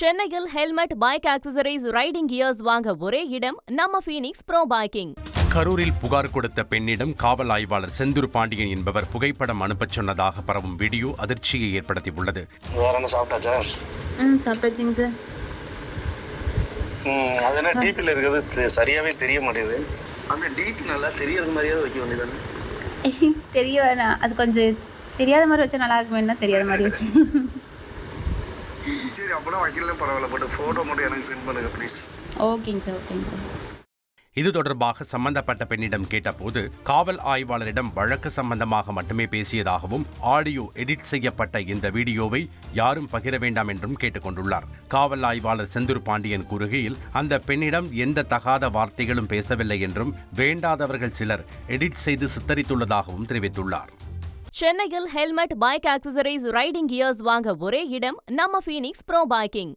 சென்னையில் helmet, bike accessories, riding gears வாங்க ஒரே இடம் நம்ம ஃபீனிக்ஸ் ப்ரோ பைக்கிங். கரூரில் புகார் கொடுத்த பெண்ணிடம் காவல் ஆய்வாளர் செந்தூர் பாண்டியன் என்பவர் புகைப்படம் அனுப்பச் சொன்னதாக பரவும் வீடியோ அதிர்ச்சியை ஏற்படுத்தியுள்ளது. வேற என்ன சாப்பிட்டாச்சா? சாப்பிட்டாச்சுங்க சார். அது என்ன டிபியில் இருக்கிறது சரியாவே தெரிய மாட்டேங்குது. அந்த டிபி நல்லா தெரியறது மாதிரியாவது வைக்க வேண்டியதானே? தெரிய வேணாம், அது கொஞ்சம் தெரியாத மாதிரி வச்சா நல்லா இருக்குமே, தெரியாத மாதிரி வச்சு. சரி, அப்போதான் வைக்கல பரவாயில்ல, பட் ஃபோட்டோ மட்டும் எனக்கு சென்ட் பண்ணுங்க ப்ளீஸ். ஓகேங்க சார், ஓகேங்க சார். இது தொடர்பாக சம்பந்தப்பட்ட பெண்ணிடம் கேட்டபோது காவல் ஆய்வாளரிடம் வழக்கு சம்பந்தமாக மட்டுமே பேசியதாகவும் ஆடியோ எடிட் செய்யப்பட்ட இந்த வீடியோவை யாரும் பகிர வேண்டாம் என்றும் கேட்டுக்கொண்டுள்ளார். காவல் ஆய்வாளர் செந்தூர் பாண்டியன் கூறுகையில் அந்த பெண்ணிடம் எந்த தகாத வார்த்தைகளும் பேசவில்லை என்றும் வேண்டாதவர்கள் சிலர் எடிட் செய்து சித்தரித்துள்ளதாகவும் தெரிவித்துள்ளார். சென்னையில் helmet, bike accessories, riding gears வாங்க ஒரே இடம் நம்ம ஃபீனிக்ஸ் ப்ரோ பைக்கிங்.